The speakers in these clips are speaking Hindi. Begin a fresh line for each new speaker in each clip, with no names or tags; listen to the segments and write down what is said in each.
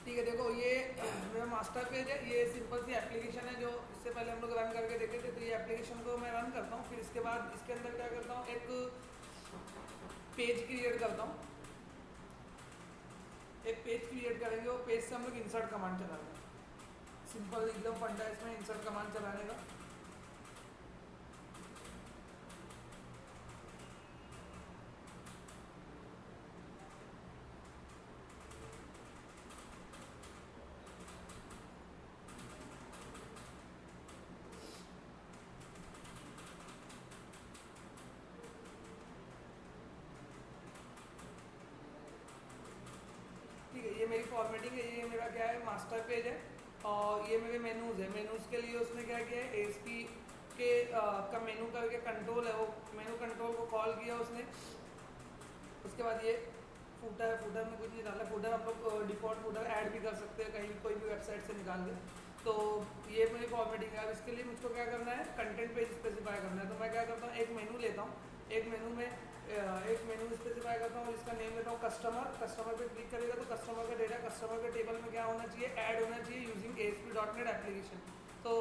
ठीक है, देखो ये मेरा मास्टर पेज है। ये सिंपल सी एप्लीकेशन है जो इससे पहले हम लोग रन करके देखे थे। तो ये एप्लीकेशन को मैं रन करता हूँ, फिर इसके बाद इसके अंदर क्या करता हूँ, एक पेज क्रिएट करता हूँ। एक पेज क्रिएट करेंगे, वो पेज से हम लोग इंसर्ट कमांड चलाते हैं। सिंपल एकदम फंडा है इसमें इंसर्ट कमांड चलाने का। ठीक है, ये मेरी फॉर्मेटिंग है। ये मेरा क्या है, मास्टर पेज है। और ये मेरे मेनूज़ है। मेनूज़ के लिए उसने क्या किया है, ASP के का मेनू करके कंट्रोल है, वो मेनू कंट्रोल को कॉल किया उसने। उसके बाद ये फूटर है, फूटर में कुछ नहीं डाला। फूटर हम लोग डिफ़ॉल्ट फूटर ऐड भी कर सकते हैं कहीं कोई भी वेबसाइट से निकाल के। तो ये मेरी फॉर्मेटिंग है। अब इसके लिए मुझको क्या करना है, कंटेंट पेज स्पेसिफाई करना है। तो मैं क्या करता हूँ, एक मेनू लेता हूँ। एक मेनू स्पेसिफाई करता हूँ और इसका नेम लेता हूँ कस्टमर। कस्टमर पे क्लिक करेगा तो कस्टमर का डेटा कस्टमर के टेबल में क्या होना चाहिए, ऐड होना चाहिए यूजिंग ASP.NET एप्लीकेशन। तो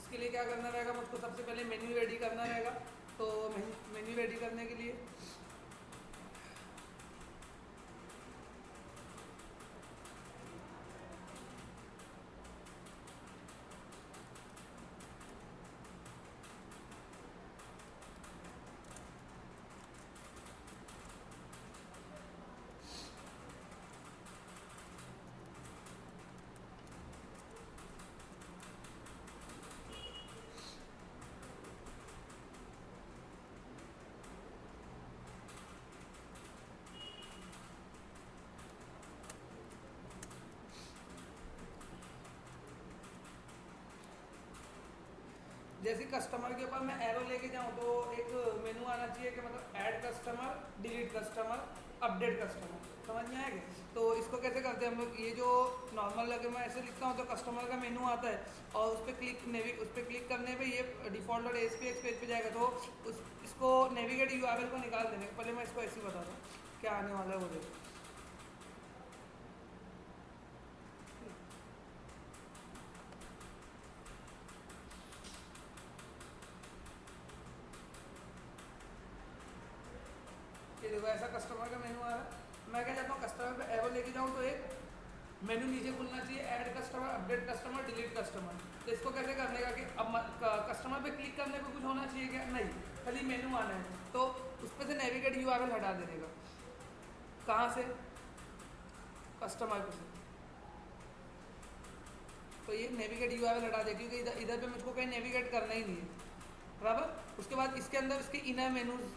इसके लिए क्या करना रहेगा, मुझको सबसे पहले मेन्यू रेडी करना रहेगा। तो मेन्यू रेडी करने के लिए जैसे कस्टमर के ऊपर मैं एरो लेके जाऊँ तो एक मेनू आना चाहिए कि मतलब add customer, delete customer, update customer. समझ में आएगा? तो इसको कैसे करते हैं हम लोग, ये जो नॉर्मल लगे मैं ऐसे लिखता हूँ तो कस्टमर का मेनू आता है और उस पर क्लिक करने पे ये डिफ़ॉल्ट और ASPX पेज पे जाएगा। तो इसको नेविगेट URL को निकाल देने, पहले मैं इसको ऐसे ही बताता हूँ क्या आने वाला है वो देखो। ये देखो ऐसा कस्टमर का मेनू आ रहा है। मैं क्या चाहता हूँ, कस्टमर पे एरो लेके जाऊँ तो एक मेनू नीचे खुलना चाहिए, add customer, update customer, delete customer. तो इसको कैसे करने का कि अब कस्टमर पे क्लिक करने पे कुछ होना चाहिए क्या, नहीं, खाली मेनू आना है। तो उस पर से नेविगेट URL हटा देने का। कहाँ से, कस्टमर पे से। तो ये नेविगेट URL हटा दे क्योंकि इधर इधर पे मुझको कहीं नेविगेट करना ही नहीं है, बराबर। उसके बाद इसके अंदर इसके इनर मेनूज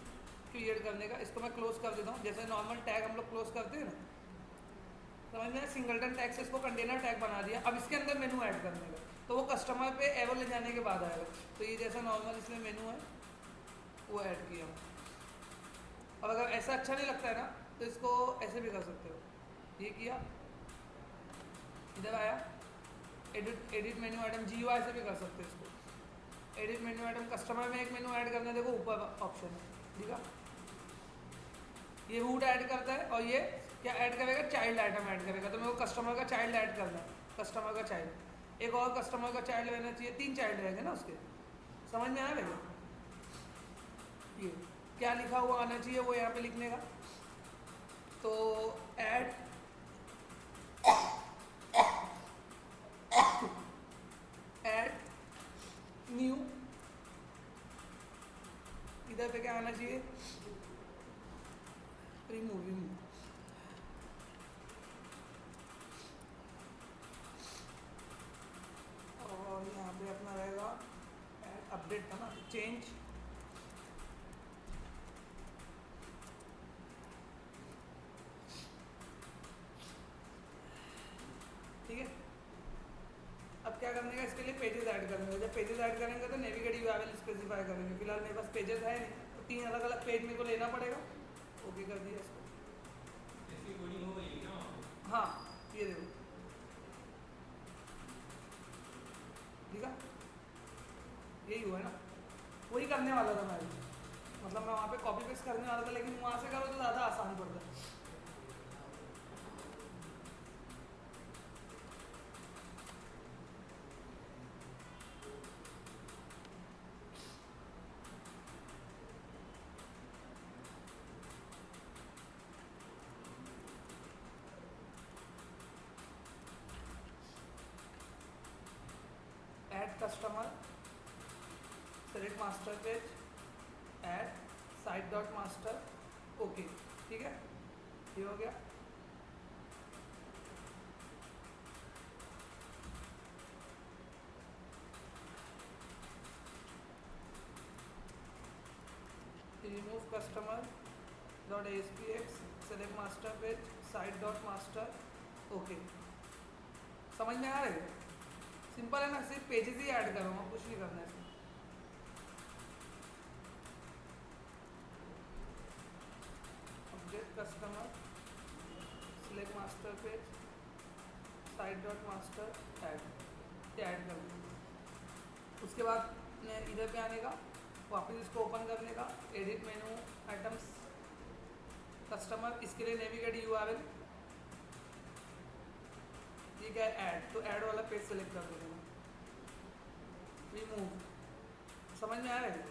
क्रिएट करने का। इसको मैं क्लोज कर देता हूँ, जैसे नॉर्मल टैग हम लोग क्लोज करते हैं ना, समझ में, सिंगलटन टैग से इसको कंटेनर टैग बना दिया। अब इसके अंदर मेनू ऐड करने का, तो वो कस्टमर पे एरो ले जाने के बाद आएगा। तो ये जैसा नॉर्मल इसमें मेनू है वो ऐड किया। अब अगर ऐसा अच्छा नहीं लगता है ना तो इसको ऐसे भी कर सकते हो, ये किया, इधर आया, एडिट मेन्यू आइटम, GUI से भी कर सकते हो इसको। एडिट मेन्यू आइटम, कस्टमर में एक मेनू ऐड करना, देखो ऊपर ऑप्शन है, ठीक है। ये रूट ऐड करता है और ये क्या ऐड करेगा, चाइल्ड आइटम ऐड करेगा। तो मेरे को कस्टमर का चाइल्ड ऐड करना है, कस्टमर का चाइल्ड, एक और कस्टमर का चाइल्ड रहना चाहिए, 3 चाइल्ड रहेंगे ना उसके। समझ में आ रहा है? ये क्या लिखा हुआ आना चाहिए वो यहाँ पे लिखने का। तो ऐड ऐड न्यू, इधर पे क्या आना चाहिए, रिमूव। और यहाँ पे अपना रहेगा अपडेट था ना, चेंज, ठीक है। अब क्या करने का, इसके लिए पेजेस ऐड करने का। जब पेजेस ऐड करेंगे तो नेविगेट URL स्पेसिफाई करेंगे। फिलहाल मेरे पास पेजेस है नहीं तो 3 अलग अलग पेज मेरे को लेना पड़ेगा। ओके कर दिया इसको।
इसकी कोडिंग हो गई ना?
हाँ ये देखो, ठीक है, यही हुआ है ना, वही करने वाला था मैं भी। मतलब मैं वहाँ पे कॉपी पेस्ट करने वाला था, लेकिन वहाँ से करो तो ज़्यादा आसान पड़ता है। Customer, select master page, add site dot master, okay, ठीक है, ये हो गया। Remove customer dot ASPX, select master page, site dot master, okay. समझ में आ रहा है? सिंपल है ना, सिर्फ पेजेस ही ऐड करूँगा, कुछ नहीं करना है इसमें। Update customer, select master page, site dot master, add, ये ऐड कर दूँगा। उसके बाद इधर पे आने का, वापस इसको ओपन करने का, एडिट मेनू, आइटम्स, कस्टमर, इसके लिए नेविगेट URL, ये क्या है, ऐड, तो ऐड वाला पेज सेलेक्ट कर देना। रिमूव, समझ में आ रहा है?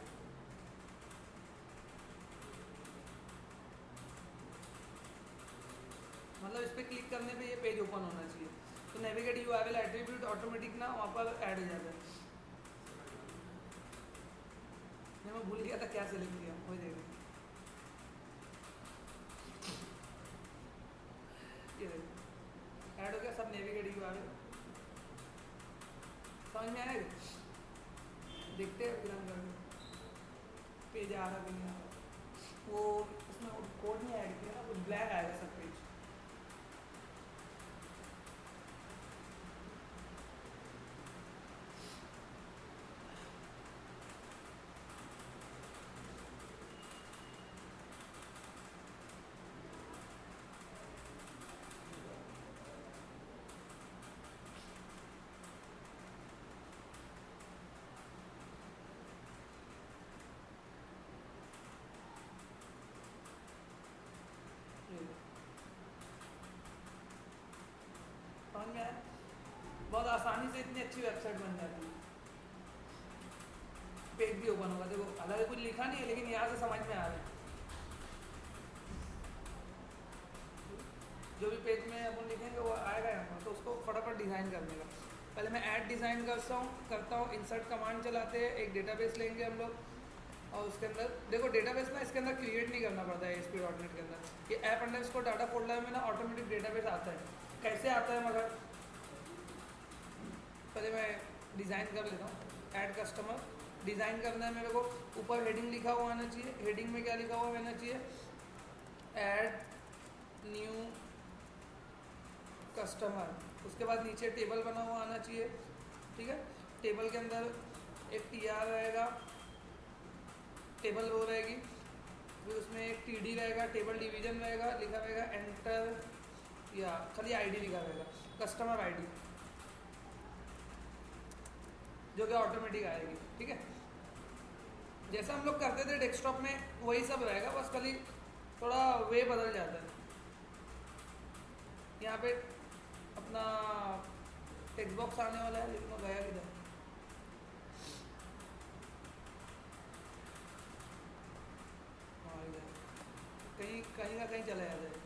मतलब इस पर क्लिक करने पे ये पेज ओपन होना चाहिए। तो नेविगेट URL एट्रीब्यूट ऑटोमेटिक ना वहाँ पर ऐड हो जाता है। मैं भूल गया था क्या सेलेक्ट किया, वही देखो, ये देखो ऐड हो गया सब, नेविगेट URL। समझ में आएगा? देखते हैं फिर हम करके पेज आ रहा कि नहीं आ रहा। वो उसमें कोड नहीं ऐड किया ना, कुछ ब्लैक आएगा सब पेज। समझ में आया? बहुत आसानी से इतनी अच्छी वेबसाइट बन जाती है। पेज भी ओपन होगा, देखो अलग कुछ लिखा नहीं है लेकिन यहाँ से समझ में आ रहा है। जो भी पेज में अपन लिखेंगे वो आएगा यहाँ पर, तो उसको फटाफट डिज़ाइन करने का। पहले मैं ऐड डिज़ाइन करता हूँ, इंसर्ट कमांड चलाते हैं, एक डेटाबेस लेंगे हम लोग, और उसके अंदर देखो डेटाबेस ना इसके अंदर क्रिएट नहीं करना पड़ता है ASP.NET के अंदर। ये ऐप अंडरस्कोर डाटा फोल्डर में ना ऑटोमेटिक डेटाबेस आता है। कैसे आता है मगर, पहले मैं डिज़ाइन कर लेता हूँ। ऐड कस्टमर, डिज़ाइन करना है मेरे को, ऊपर हेडिंग लिखा हुआ आना चाहिए। हेडिंग में क्या लिखा हुआ रहना चाहिए, ऐड न्यू कस्टमर। उसके बाद नीचे टेबल बना हुआ आना चाहिए, ठीक है। टेबल के अंदर एक TR रहेगा, टेबल वो रहेगी, फिर उसमें एक TD रहेगा, टेबल डिवीजन रहेगा, लिखा रहेगा एंटर, या खाली ID लिखा रहेगा, कस्टमर ID, जो कि ऑटोमेटिक आएगी, ठीक है। जैसा हम लोग करते थे डेस्कटॉप में वही सब रहेगा, बस खाली थोड़ा वे बदल जाता है। यहाँ पे अपना टेक्स्ट बॉक्स आने वाला है, लेकिन वो गया किधर? हाँ इधर, कहीं कहीं का कहीं चला जाता है।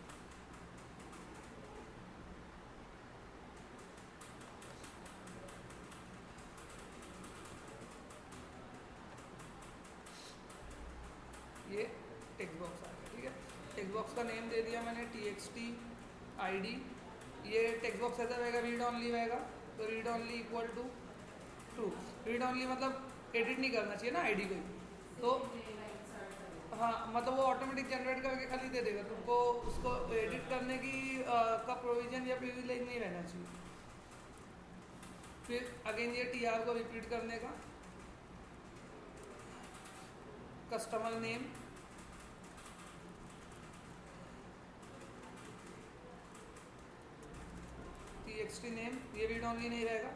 ये टेक्स्ट बॉक्स आ गया, ठीक है। टेक्स्ट बॉक्स का नेम दे दिया मैंने TXT ID। ये टेक्स्ट बॉक्स ऐसा रहेगा, रीड ऑनली रहेगा, तो read only equal to true. Read only मतलब एडिट नहीं करना चाहिए ना ID को, तो हाँ मतलब वो ऑटोमेटिक जनरेट करके खाली दे देगा तुमको, उसको एडिट करने की का प्रोविजन या प्रिविलेज नहीं रहना चाहिए। फिर अगेन ये TR को रिपीट करने का, कस्टमर नेम, TXT नेम, ये रीड ऑनली नहीं रहेगा,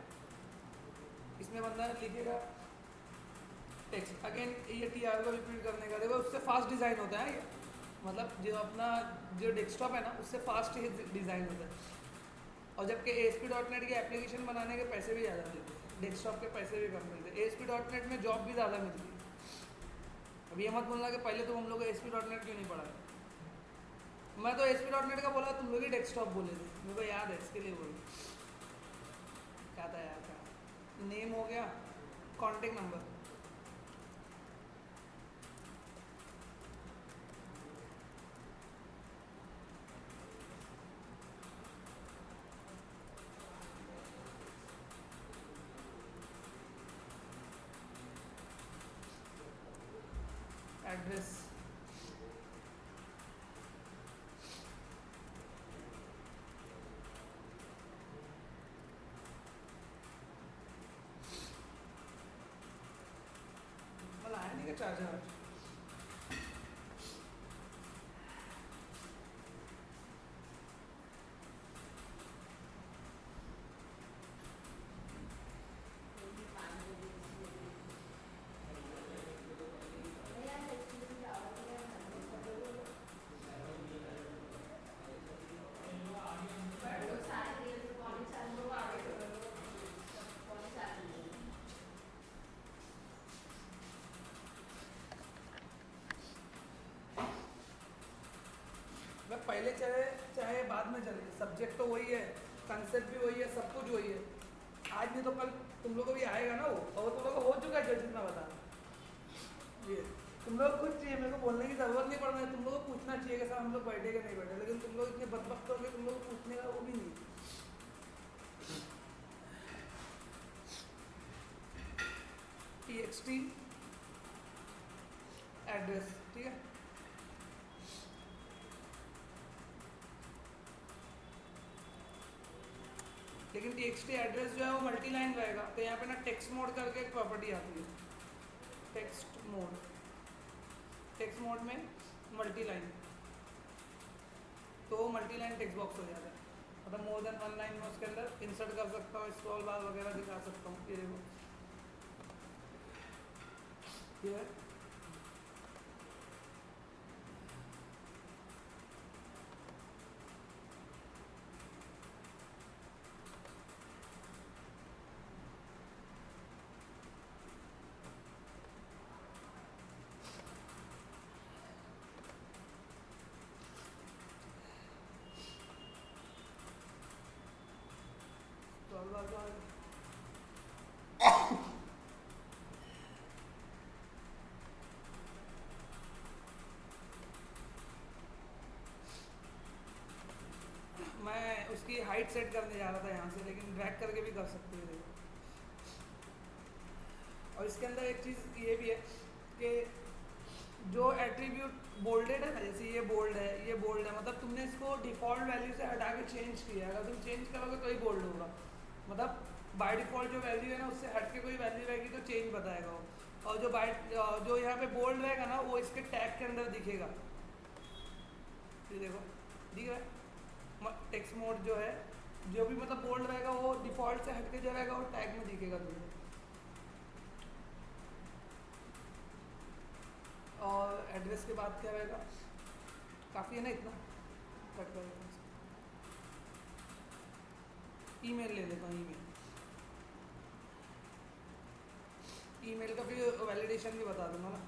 इसमें बंदा लिखेगा टेक्स्ट। अगेन ये TR को रिपीट करने का, देखो उससे फास्ट डिज़ाइन होता है ये, मतलब जो अपना जो डेस्कटॉप है ना उससे फास्ट ही डिज़ाइन होता है। और जबकि ASP.NET के एप्लीकेशन बनाने के पैसे भी ज़्यादा मिलते हैं, डेस्कटॉप के पैसे भी कम मिलते हैं। ASP.NEट में जॉब भी ज़्यादा मिलती है। अब ये मत बोलना कि पहले तो हम लोग ASP.NEट क्यों नहीं पढ़ा। मैं तो ASP.NEट का बोला, तुम लोग ही डेस्कटॉप बोले थे, मेरे को याद है, इसके लिए बोल क्या था यार, का नेम हो गया, कॉन्टेक्ट नंबर, एड्रेस, मतलब आया नहीं क्या चार्जर? मैं पहले चाहे चाहे बाद में चले, सब्जेक्ट तो वही है, कंसेप्ट भी वही है, सब कुछ वही है। आज नहीं तो कल तुम लोगों को भी आएगा ना वो, और तुम लोगों को हो चुका है जो जितना बता ये। तुम लोग खुद चाहिए, मेरे को बोलने की जरूरत नहीं पड़ना है, तुम लोग को पूछना चाहिए कि सर हम लोग बैठे कि नहीं बैठे, लेकिन तुम लोग इतने बदबख्त हो गए, तुम लोग को पूछने का वो भी नहीं। TXT एड्रेस, ठीक है। लेकिन TXT एड्रेस जो है वो मल्टी लाइन रहेगा, तो यहाँ पे ना टेक्स्ट मोड करके एक प्रॉपर्टी आती है, टेक्स्ट मोड। टेक्स्ट मोड में मल्टी लाइन, तो मल्टी लाइन टेक्स्ट बॉक्स हो जाता है, मतलब मोर देन वन लाइन में उसके अंदर इंसर्ट कर सकता हूँ, स्क्रॉल बार वगैरह दिखा सकता हूँ। ये देखो ये है। स्क्रॉल बार का मैं उसकी हाइट सेट करने जा रहा था यहाँ से, लेकिन ड्रैग करके भी कर सकते हैं देखो। और इसके अंदर एक चीज़ ये भी है कि जो एट्रीब्यूट बोल्डेड है ना, जैसे ये बोल्ड है, ये बोल्ड है, मतलब तुमने इसको डिफ़ॉल्ट वैल्यू से हटा के चेंज किया है। अगर तुम चेंज करोगे तो ही बोल्ड होगा, मतलब बाय डिफ़ॉल्ट जो वैल्यू है ना उससे हट के कोई वैल्यू रहेगी तो चेंज बताएगा वो। और जो यहाँ पे बोल्ड रहेगा ना वो इसके टैग के अंदर दिखेगा। ये देखो दिख रहा है, टेक्स्ट मोड जो है, जो भी मतलब बोल्ड रहेगा वो डिफ़ॉल्ट से हट के जो रहेगा वो टैग में दिखेगा तुमको। और एड्रेस के बाद क्या रहेगा, काफ़ी है ना इतना, कट कर देता हूँ। ईमेल ले लेता हूँ, ईमेल का फिर वैलिडेशन भी बता दूंगा ना।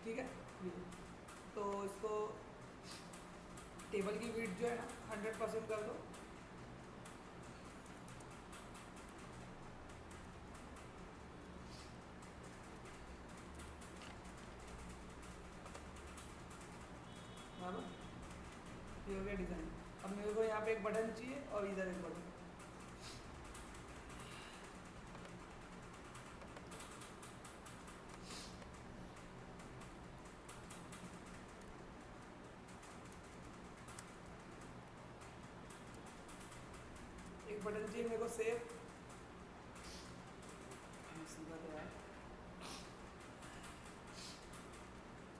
ठीक है, तो इसको टेबल की विड्थ जो है ना 100% कर दो। बराबर, ये हो गया डिज़ाइन। अब मेरे को यहाँ पे एक बटन चाहिए और इधर एक बटन। एक बटन चाहिए मेरे को सेव, सीधा तो यार।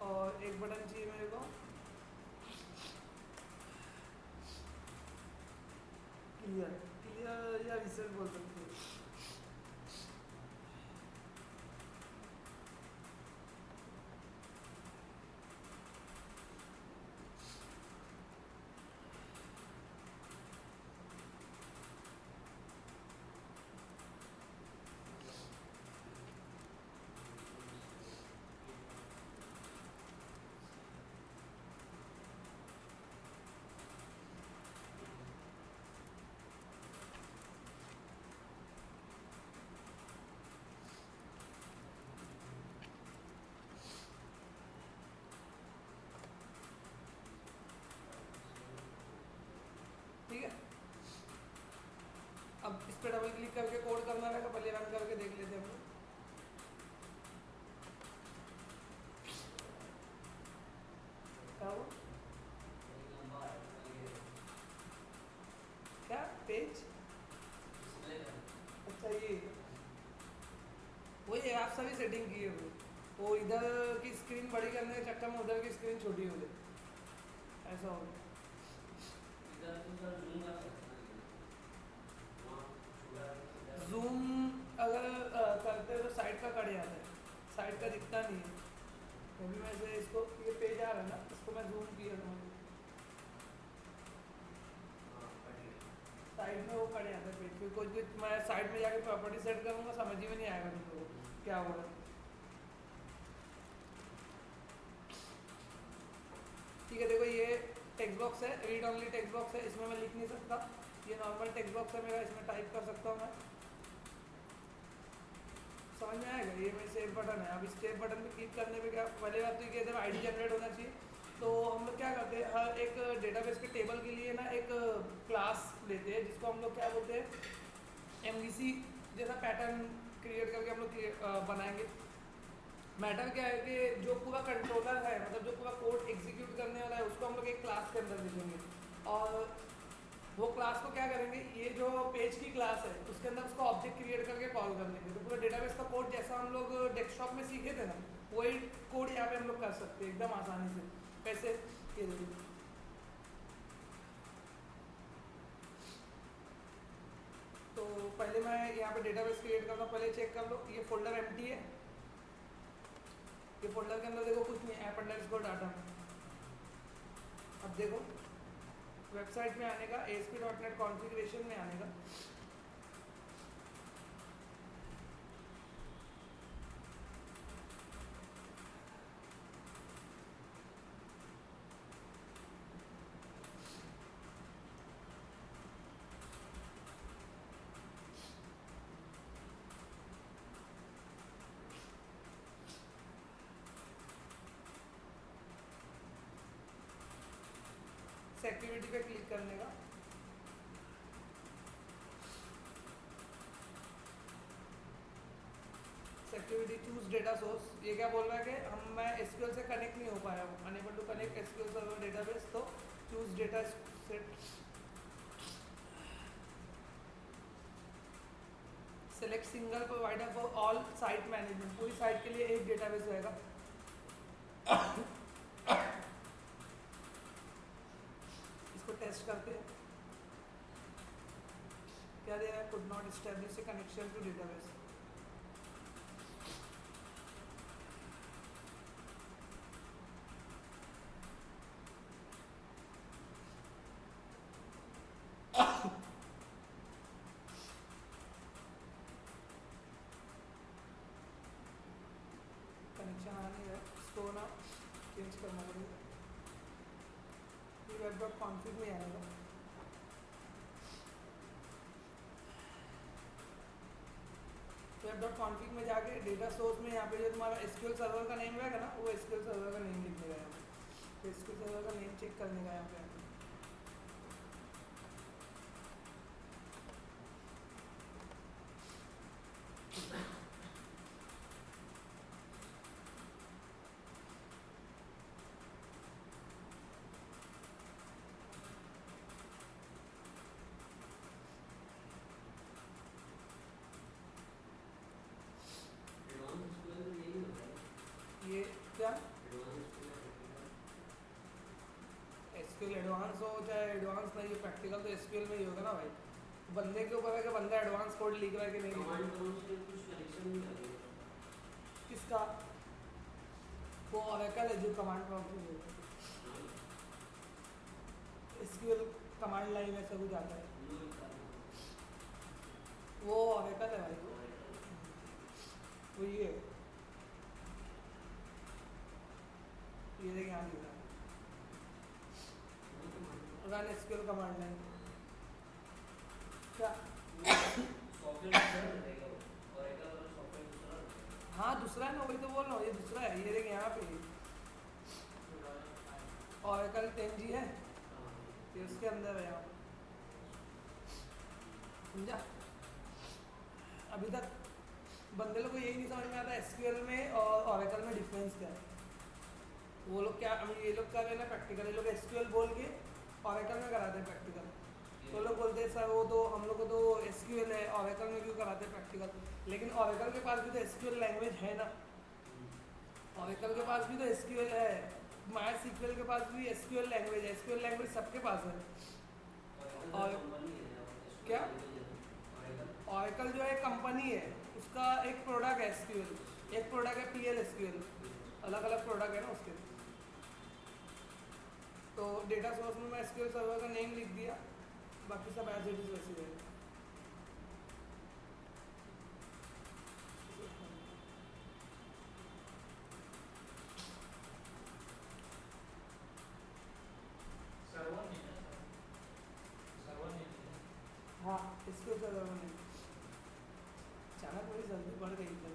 और एक बटन चाहिए मेरे को क्लियर, क्लियर या रिसेट बोल सकते हो। करके कोड करना रहेगा, पहले रन करके देख लेते हैं हम लोग। क्या हुआ? क्या पेज? अच्छा ये वही है, आप सभी सेटिंग की है वो इधर की स्क्रीन बड़ी करने के चक्कर में उधर की स्क्रीन छोटी हो गई, ऐसा हो गया। जूम अगर करते हैं तो साइड का कट जाता है, साइड का दिखता नहीं है। अभी मैं से इसको, ये पेज आ रहा है ना, इसको मैं जूम किया था, साइड में वो कट जाता है पेज, फिर कुछ मैं साइड में जाके प्रॉपर्टी सेट करूँगा, समझ ही में नहीं आएगा तुम लोगों को क्या हो रहा है। ठीक है, देखो ये टेक्स्ट बॉक्स है, रीड ओनली टेक्स्ट बॉक्स है, इसमें मैं लिख नहीं सकता। ये नॉर्मल टेक्स्ट बॉक्स है मेरा, इसमें टाइप कर सकता हूँ मैं। समझ में आएगा? ये मेरा सेव बटन है। अब इस सेव बटन पे क्लिक करने पे क्या, पहले बात तो ये इधर आईडी जनरेट होना चाहिए। तो हम लोग क्या करते हैं, हर एक डेटाबेस के टेबल के लिए ना एक क्लास लेते हैं, जिसको हम लोग क्या बोलते हैं, एमवीसी जैसा पैटर्न क्रिएट करके हम लोग बनाएंगे। मैटर क्या है कि जो पूरा कंट्रोलर है, मतलब जो पूरा कोड एग्जीक्यूट करने वाला है, उसको हम लोग एक क्लास के अंदर लिखेंगे। और वो क्लास को क्या करेंगे, ये जो पेज की क्लास है उसके अंदर उसको ऑब्जेक्ट क्रिएट करके कॉल कर देंगे। तो पूरा डेटाबेस का कोड जैसा हम लोग डेस्कटॉप में सीखे थे ना, वही कोड यहाँ पे हम लोग कर सकते हैं एकदम आसानी से। कैसे? ये देखिए, तो पहले मैं यहाँ पे डेटाबेस क्रिएट करता हूँ। पहले चेक कर लो, ये फोल्डर एम्प्टी है, ये फोल्डर के अंदर देखो कुछ नहीं, ऐप अंडरस्कोर डाटा। अब देखो वेबसाइट में आने का, ASP.NET कॉन्फ़िगरेशन में आने का, एक्टिविटी पे क्लिक करने का। एक्टिविटी चूज डेटा सोर्स, ये क्या बोल रहा है कि मैं एसक्यूएल से कनेक्ट नहीं हो पाया हूँ, unable to connect SQL server database. तो choose data set, select single provider for all site management, पूरी साइट के लिए एक डेटाबेस रहेगा। इसको टेस्ट करते हैं, क्या दे रहा है, could not establish a connection to database. Connection आ नहीं रहा, इसको ना चेंज करना पड़ेगा। ये web.config में आएगा। web.config में जाके डेटा सोर्स में यहाँ पे जो तुम्हारा एसक्यूएल सर्वर का नेम रहेगा ना, वो एसक्यूएल सर्वर का नेम लिखने का है। तो एसक्यूएल सर्वर का नेम चेक करने का यहाँ पे। ये क्या एसक्यूएल एडवांस हो चाहे एडवांस नहीं हो, प्रैक्टिकल तो एसक्यूएल में ही होगा ना भाई। बंदे के ऊपर है कि बंदा एडवांस कोड लिख रहा है कि नहीं लिख रहा है। किसका? वो ऑरेकल है जो कमांड प्रॉम्प्ट है, एसक्यूएल कमांड लाइन में सब कुछ आता है, वो ऑरेकल है भाई। वो ये देख यहाँ लिखा है, रन एसक्यूएल कमांड लाइन। क्या? हाँ दूसरा है ना, वही तो बोल रहा हूँ, ये दूसरा है। ये देख यहाँ पे ऑरेकल 10G है, ये उसके अंदर है यहाँ, समझा? अभी तक बंदे लोग को यही नहीं समझ में आता एसक्यूएल में और ऑरेकल में डिफरेंस क्या है। वो लोग क्या, अभी ये लोग कर रहे हैं ना प्रैक्टिकल, ये लोग एसक्यूएल बोल के ऑरेकल में कराते हैं प्रैक्टिकल। तो लोग बोलते हैं सर वो तो हम लोग को तो एसक्यूएल है, ऑरेकल में क्यों कराते हैं प्रैक्टिकल। लेकिन ऑरेकल के पास भी तो एसक्यूएल लैंग्वेज है ना, ऑरेकल के पास भी तो एसक्यूएल है, मायसीक्वेल के पास भी एसक्यूएल लैंग्वेज है, एसक्यूएल लैंग्वेज सबके पास है। और क्या ऑरेकल जो है कंपनी है, उसका एक प्रोडक्ट है एसक्यूएल, एक प्रोडक्ट है पीएल एसक्यूएल, अलग अलग प्रोडक्ट है ना उसके। तो डेटा सोर्स में मैं एसक्यूएल सर्वर का नेम लिख दिया, बाकी सब एज इट इज वैसे ही है।
सर्वर नहीं है, सर्वर नहीं है।
हाँ एसक्यूएल सर्वर का नेम। अचानक मेरी सर्दी बढ़ गई एकदम,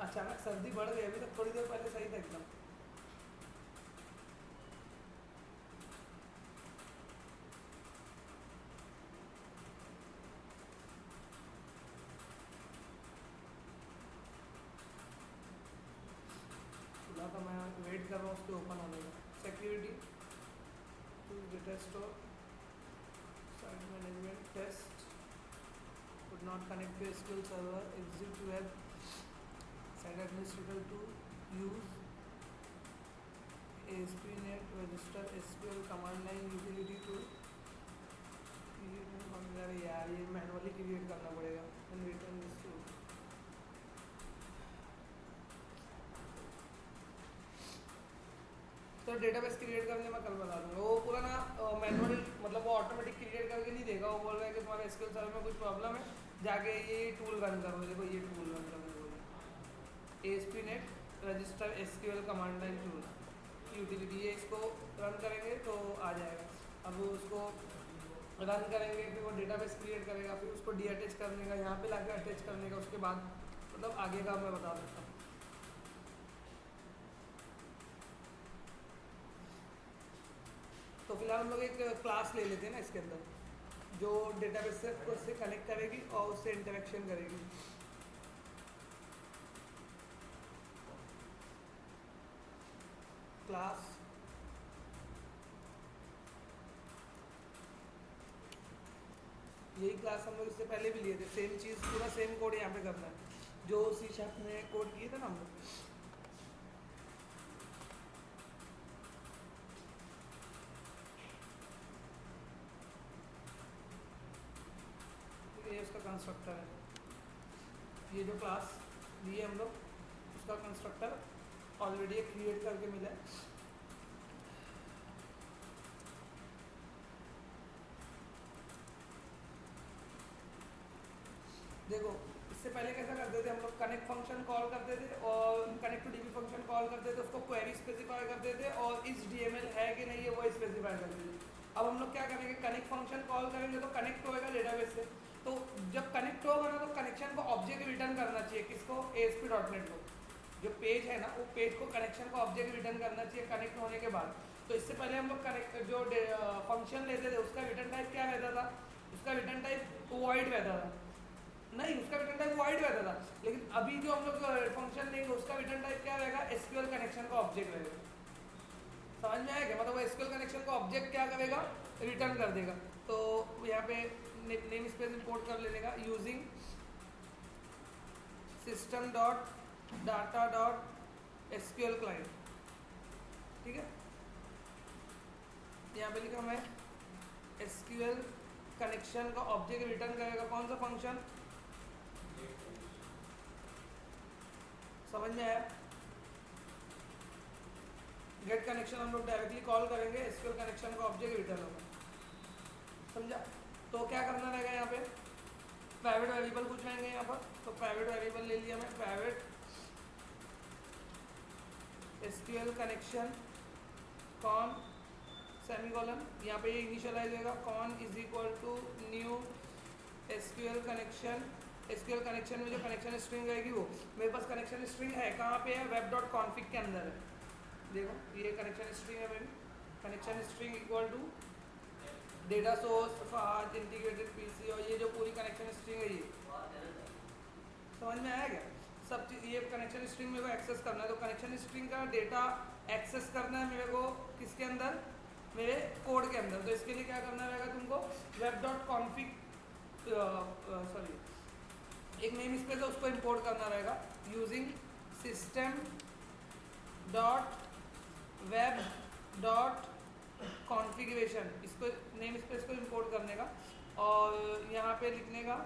अचानक सर्दी बढ़ गई, अभी तक थोड़ी देर पहले सही था एकदम। खुला तो मैं वेट कर रहा हूँ उसके ओपन होने का। Security to data store site management test could not connect to SQL server, exit web site administrator to use ASP.NET register SQL command line utility to create। अरे यार ये मैनुअली क्रिएट करना पड़ेगा and return this to। तो डेटाबेस क्रिएट करने में कल बता दूंगा, वो पूरा ना मैनुअल, मतलब वो ऑटोमेटिक क्रिएट करके नहीं देगा, वो बोल रहा है कि तुम्हारे एसक्यूएल सर्वर में कुछ प्रॉब्लम है, जाके ये टूल रन करो। देखो ये टूल रन करने बोला, ASP.NET register SQL command line tool utility, ये इसको रन करेंगे तो आ जाएगा। अब वो उसको रन करेंगे, फिर वो डेटाबेस क्रिएट करेगा, फिर उसको डीअटैच करने का, यहाँ पे लाके अटैच करने का, उसके बाद मतलब आगे का मैं बता सकता हूँ। तो फिलहाल हम लोग एक क्लास ले लेते हैं ना इसके अंदर, जो डेटाबेस से उससे कनेक्ट करेगी और उससे इंटरेक्शन करेगी। क्लास यही क्लास हम लोग इससे पहले भी लिए थे, सेम चीज़, पूरा सेम कोड यहाँ पे करना है जो C# में कोड किए थे ना हम लोग। ये उसका कंस्ट्रक्टर है, ये जो क्लास लिए हम लोग उसका कंस्ट्रक्टर ऑलरेडी क्रिएट करके मिला है। देखो इससे पहले कैसा करते थे हम लोग, कनेक्ट फंक्शन कॉल करते थे और connect to DB function call करते थे, उसको क्वेरी स्पेसिफाई करते थे और इस डीएमएल है कि नहीं है वो स्पेसिफाई करते थे। अब हम लोग क्या करेंगे, कनेक्ट फंक्शन कॉल करेंगे तो कनेक्ट होएगा डेटाबेस से, तो जब कनेक्ट होगा ना तो कनेक्शन को ऑब्जेक्ट रिटर्न करना चाहिए, किसको, ASP.NET को। जो पेज है ना वो पेज को कनेक्शन को ऑब्जेक्ट रिटर्न करना चाहिए कनेक्ट होने के बाद। तो इससे पहले हम लोग कनेक्ट जो फंक्शन लेते थे उसका रिटर्न टाइप क्या रहता था, उसका रिटर्न टाइप वॉइड रहता था, नहीं उसका रिटर्न टाइप वॉइड रहता था। लेकिन अभी जो हम लोग फंक्शन लेंगे उसका रिटर्न टाइप क्या रहेगा, SQL कनेक्शन का ऑब्जेक्ट रहेगा। समझ में आएगा, मतलब वो SQL कनेक्शन का ऑब्जेक्ट क्या करेगा, रिटर्न कर देगा। तो यहाँ पे नेम स्पेस इंपोर्ट कर लेने का using system dot data dot SQL client, ठीक है। यहाँ पे लिखा मैं SQL कनेक्शन का ऑब्जेक्ट रिटर्न करेगा, कौन सा फंक्शन, समझ में आया। गेट कनेक्शन हम लोग डायरेक्टली कॉल करेंगे, SQL कनेक्शन का ऑब्जेक्ट रिटर्न होगा, समझा। तो क्या करना रहेगा, यहाँ पे प्राइवेट वेरिएबल पूछ लेंगे यहाँ पर, तो प्राइवेट वेरिएबल ले लिया मैं, private SQL connection con semicolon, यहाँ पे ये इनिशियलाइज होगा, con is equal to new SQL connection. SQL connection में जो कनेक्शन स्ट्रिंग रहेगी वो मेरे पास कनेक्शन स्ट्रिंग है, कहाँ पे है, web.config के अंदर है। देखो ये कनेक्शन स्ट्रिंग है मेरी, connection string equal to data source Fahad integrated PC, और ये जो पूरी कनेक्शन स्ट्रिंग है ये समझ में आया क्या? सब चीज़ ये कनेक्शन स्ट्रिंग मेरे को एक्सेस करना है, तो कनेक्शन स्ट्रिंग का डेटा एक्सेस करना है मेरे को किसके अंदर, मेरे कोड के अंदर। तो इसके लिए क्या करना रहेगा तुमको, वेब डॉट कॉन्फिग सॉरी एक नेम स्पेस है उसको इंपोर्ट करना रहेगा using system dot web dot configuration, इसको नेम स्पेस को इंपोर्ट करने का और यहाँ पे लिखने का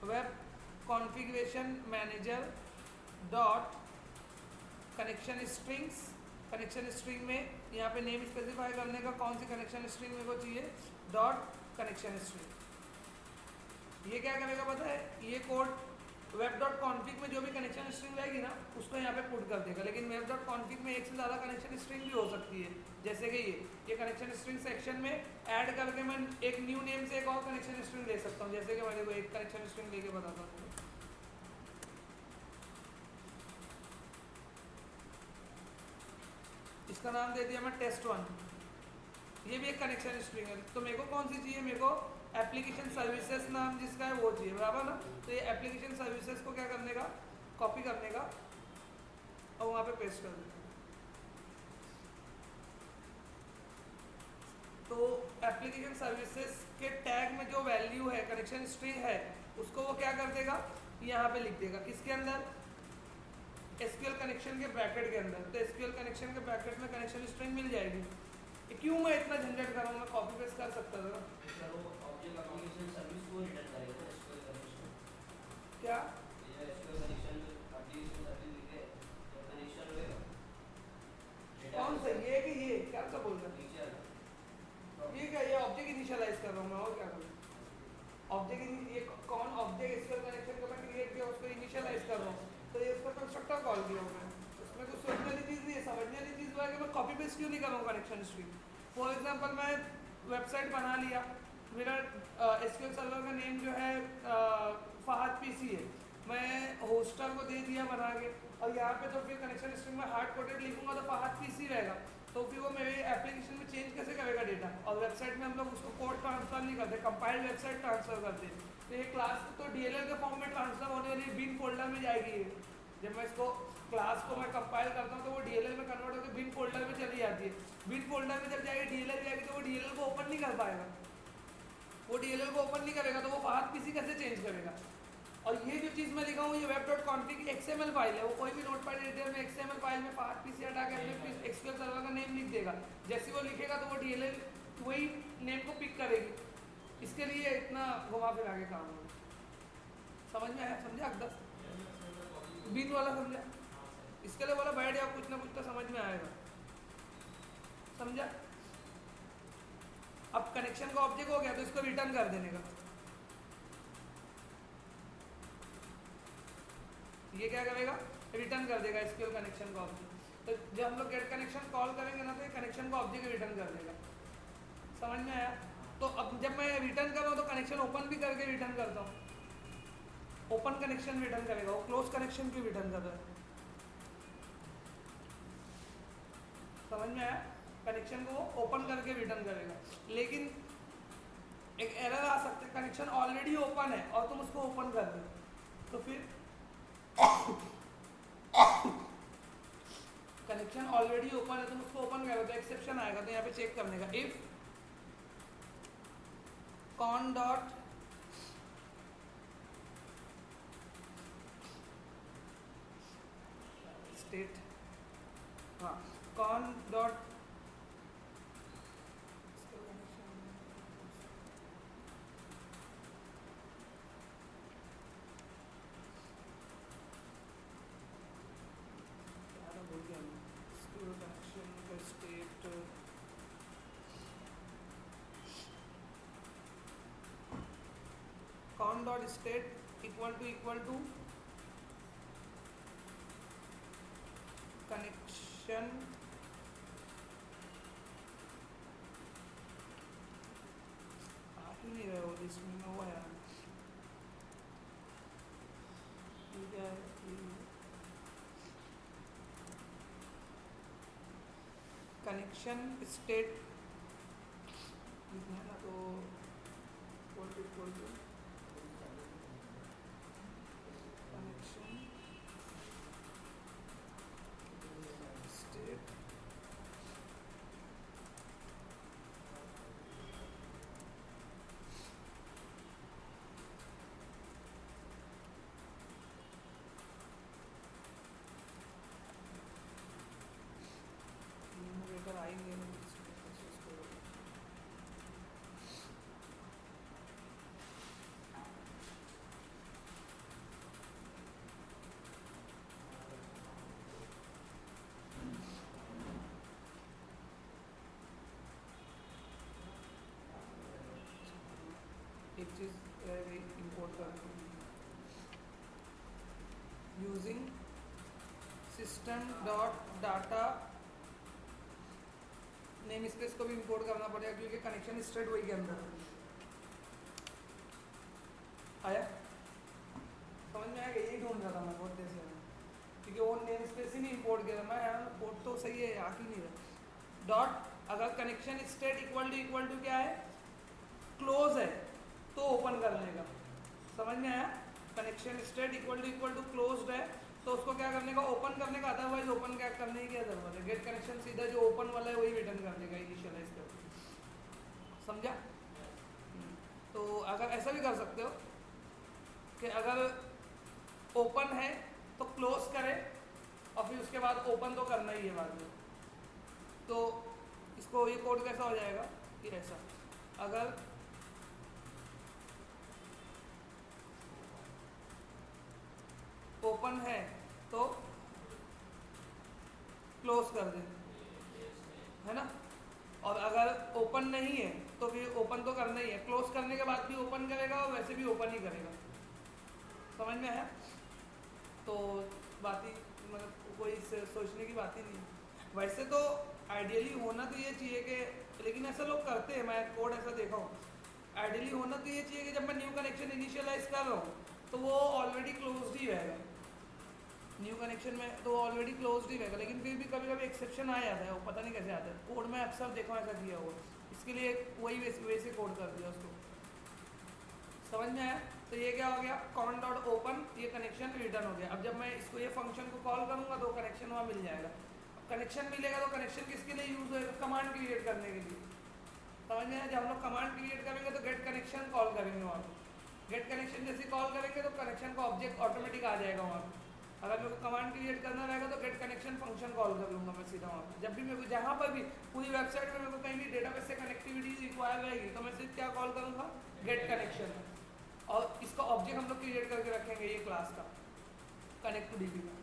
web configuration manager dot connection strings. Connection string में यहाँ पे नेम स्पेसिफाई करने का कौन सी कनेक्शन स्ट्रिंग मेरे को चाहिए, डॉट कनेक्शन स्ट्रिंग। ये क्या करेगा पता है, ये कोड वेब डॉट कॉन्फिग में जो भी कनेक्शन स्ट्रिंग रहेगी ना उसको यहाँ पे पुट कर देगा। लेकिन वेब डॉट कॉन्फिग में एक से ज़्यादा कनेक्शन स्ट्रिंग भी हो सकती है, जैसे कि ये कनेक्शन स्ट्रिंग सेक्शन में ऐड करके मैं एक न्यू नेम से एक और कनेक्शन स्ट्रिंग ले सकता हूँ। जैसे कि मैं को एक कनेक्शन स्ट्रिंग लेके बताता हूँ, इसका नाम दे दिया मैं test1। ये भी एक कनेक्शन स्ट्रिंग है। तो मेरे को कौन सी चाहिए, मेरे को एप्लीकेशन सर्विसेज नाम जिसका है वो चाहिए, बराबर ना। तो ये एप्लीकेशन सर्विसेज को क्या करने का, कॉपी करने का और वहाँ पे पेस्ट कर देना। तो एप्लीकेशन सर्विसेज के टैग में जो वैल्यू है कनेक्शन स्ट्रिंग है उसको वो क्या कर देगा, यहाँ पे लिख देगा किसके अंदर, एसक्यूएल कनेक्शन के ब्रैकेट के अंदर। तो एसक्यूएल कनेक्शन के ब्रैकेट में कनेक्शन स्ट्रिंग मिल जाएगी। क्यों मैं इतना झंझट कर रहा हूँ, मैं कॉपी पेस्ट कर सकता था।
सर वो ऑब्जेक्ट एप्लीकेशन सर्विस को रिटर्न करेगा एसक्यूएल कनेक्शन।
क्या
ये एसक्यूएल कनेक्शन एप्लीकेशन सर्विस लिखे जब कनेक्शन होगा
कौन सा, ये कि ये क्या सा बोल रहा
नीचे
है, ये क्या, ये ऑब्जेक्ट इनिशियलाइज कर रहा हूँ मैं, और क्या करूँ। ऑब्जेक्ट ये कौन ऑब्जेक्ट एसक्यूएल कनेक्शन का मैं क्रिएट किया उसको इनिशियलाइज कर रहा हूँ, तो ये उसका कंस्ट्रक्टर कॉल किया मैं। उसमें कुछ सोचने वाली चीज़ नहीं है, समझने वाली चीज़ है कि मैं कॉपी पेस्ट क्यों नहीं कर रहा हूँ कनेक्शन स्ट्रिंग। फॉर एग्जांपल मैं वेबसाइट बना लिया, मेरा एसक्यूएल सर्वर का नेम जो है फहद पीसी है, मैं होस्टर को दे दिया बना के, और यहाँ पे तो फिर कनेक्शन स्ट्रिंग में हार्ड कोडेड लिखूंगा तो फहद पीसी रहेगा। तो फिर वो मेरे एप्लीकेशन में चेंज कैसे करेगा डेटा, और वेबसाइट में हम लोग उसको कोड ट्रांसफर नहीं करते, कंपाइल्ड वेबसाइट ट्रांसफर करते हैं। तो ये क्लास तो डीएलएल के फॉर्म में ट्रांसफर होने वाली बिन फोल्डर में जाएगी। जब मैं इसको क्लास को मैं कंपाइल करता हूँ तो वो डीएलएल में कन्वर्ट होकर बिन फोल्डर में चली जाती है। बिन फोल्डर में जब जाएगी डीएलएल जाएगी तो वो डीएलएल को ओपन नहीं कर पाएगा, वो डीएलएल को ओपन नहीं करेगा तो वो फहद पीसी कैसे चेंज करेगा। और ये जो चीज़ मैं लिखा हूँ ये web dot config XML file है, वो कोई भी नोटपैड एडिटर में एक्सएमएल फाइल में फहद पीसी हटा के अपने एसक्यूएल सर्वर का नेम लिख देगा। जैसे वो लिखेगा तो वो डीएलएल वही नेम को पिक करेगी। इसके लिए इतना घुमा फिरा के काम होगा। समझ में आया, समझा अकदस, बिन वाला समझा। इसके लिए बोला बैठ जाओ, कुछ ना कुछ तो समझ में आएगा, समझा। अब कनेक्शन का ऑब्जेक्ट हो गया तो इसको रिटर्न कर देने का। ये क्या करेगा, रिटर्न कर देगा एसक्यूएल कनेक्शन का ऑब्जेक्ट। तो जब हम लोग गेट कनेक्शन कॉल करेंगे ना तो ये कनेक्शन का ऑब्जेक्ट रिटर्न कर देगा। समझ में आया। तो अब जब मैं रिटर्न कर रहा हूँ तो कनेक्शन ओपन भी करके रिटर्न करता हूँ, ओपन कनेक्शन रिटर्न करेगा, वो क्लोज कनेक्शन क्यों रिटर्न कर रहा है। समझ में आया, कनेक्शन को ओपन करके रिटर्न करेगा। लेकिन एक एरर आ सकता है, कनेक्शन ऑलरेडी ओपन है और तुम उसको ओपन कर दो तो फिर कनेक्शन ऑलरेडी ओपन है तुम उसको ओपन कर दो तो एक्सेप्शन आएगा। तो यहाँ पे चेक करने का इफ कॉन डॉट स्टेट, हाँ con dot state con dot state equal to connection आ ही नहीं रहे हो इसमें में, वो है कनेक्शन स्टेट लिखना है ना, तो equal to connection state numerator आएंगे ना, एक चीज़ इंपोर्ट करनी using system dot data namespace को भी इंपोर्ट करना पड़ेगा क्योंकि कनेक्शन स्टेट वही के अंदर आया, समझ में आएगा? यही ढूंढ रहा था मैं बहुत देर से, क्योंकि वो नेम स्पेस ही नहीं इंपोर्ट किया था मैं। यार कोड तो सही है, आ ही नहीं रहा। डॉट अगर कनेक्शन स्टेट इक्वल टू क्या है, क्लोज है तो ओपन कर लेगा। समझ में आया? Connection state equal to closed है तो उसको क्या करने का, ओपन करने का। अदरवाइज ओपन क्या करने की क्या जरूरत है? गेट कनेक्शन सीधा जो ओपन वाला है वही रिटर्न कर देगा इनिशियलाइज कर। समझा? तो अगर ऐसा भी कर सकते हो कि अगर ओपन है तो क्लोज करे और फिर उसके बाद ओपन तो करना ही है बाद में। तो इसको ये कोड कैसा हो जाएगा कि ऐसा, अगर ओपन है तो क्लोज कर दे, है ना? और अगर ओपन नहीं है तो फिर ओपन तो करना ही है, क्लोज करने के बाद भी ओपन करेगा और वैसे भी ओपन ही करेगा। समझ में आया? तो बात ही मतलब कोई सोचने की बात ही नहीं है। वैसे तो आइडियली होना तो ये चाहिए कि, लेकिन ऐसा लोग करते हैं, मैं कोड ऐसा देखा हूँ, आइडियली होना तो ये चाहिए कि जब मैं न्यू कनेक्शन इनिशियलाइज कर रहा हूँ तो वो ऑलरेडी क्लोज्ड ही रहेगा। न्यू कनेक्शन में तो ऑलरेडी क्लोज्ड ही रहेगा, लेकिन फिर भी कभी कभी एक्सेप्शन आ जाता है, वो पता नहीं कैसे आता है। कोड में अक्सर देखा ऐसा किया हुआ, इसके लिए वही वैसे कोड कर दिया उसको। समझ में आया? तो ये क्या हो गया, कॉन डॉट ओपन, ये कनेक्शन रिटर्न हो गया। अब जब मैं इसको ये फंक्शन को कॉल करूंगा तो कनेक्शन वहाँ मिल जाएगा। कनेक्शन मिलेगा तो कनेक्शन किसके लिए यूज होगा, कमांड क्रिएट करने के लिए। समझ में आया? जब हम लोग कमांड क्रिएट करेंगे तो गेट कनेक्शन कॉल करेंगे वहाँ पर। गेट कनेक्शन जैसे कॉल करेंगे तो कनेक्शन का ऑब्जेक्ट ऑटोमेटिक आ जाएगा वहाँ पर। अगर मेरे को कमांड क्रिएट करना रहेगा तो गेट कनेक्शन फंक्शन कॉल कर लूँगा मैं सीधा वहाँ पर। जब भी मेरे को जहाँ पर भी पूरी वेबसाइट में मेरे को कहीं भी डेटाबेस से कनेक्टिविटी रिक्वायर रहेगी तो मैं सिर्फ क्या कॉल करूँगा, गेट कनेक्शन। और इसका ऑब्जेक्ट हम लोग क्रिएट करके रखेंगे ये क्लास का, कनेक्ट टू डीबी का।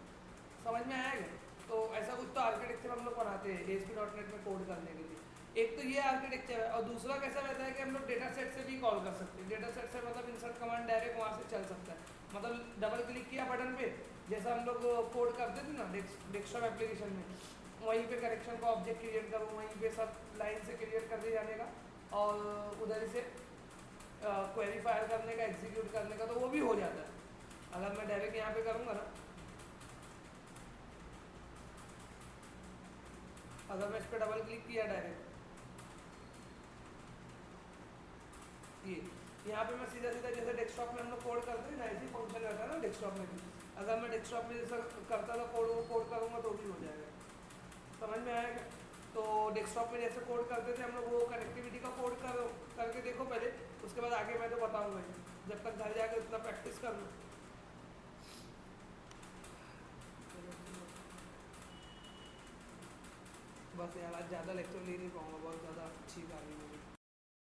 समझ में आएगा? तो ऐसा कुछ तो आर्किटेक्चर हम लोग बनाते हैं ASP.NET में कोड करने के लिए। एक तो ये आर्किटेक्चर है, और दूसरा कैसा रहता है कि हम लोग डेटा सेट से भी कॉल कर सकते हैं। डेटा सेट से मतलब इंसर्ट कमांड डायरेक्ट वहाँ से चल सकता है। मतलब डबल क्लिक किया बटन पे, जैसा हम लोग कोड करते थे ना डेस्कटॉप एप्लीकेशन में, वहीं पे कनेक्शन का ऑब्जेक्ट क्रिएट करो, वहीं पे सब लाइन से क्रिएट कर दिया जाने का, और उधर से क्वेरी फायर करने का, एग्जीक्यूट करने का, तो वो भी हो जाता है। अगर मैं डायरेक्ट यहाँ पे करूँगा ना, अगर मैं इस पर डबल क्लिक किया डायरेक्ट, ये यहाँ पे मैं सीधा सीधा जैसे डेस्कटॉप में हम लोग कोड करते हैं ना, ऐसे फंक्शन रहता है ना डेस्कटॉप में भी। अगर मैं डेस्कटॉप में जैसा करता था कोड करूँगा तो भी हो जाएगा। समझ में आएगा? तो डेस्कटॉप में जैसे कोड करते थे हम लोग, वो कनेक्टिविटी का कोड करके देखो पहले, उसके बाद आगे मैं तो बताऊँगा ही, जब तक घर जाकर उतना प्रैक्टिस कर लो। बस यार आज ज़्यादा लेक्चर ले नहीं पाऊँगा, बहुत ज़्यादा अच्छी गाली मेरी।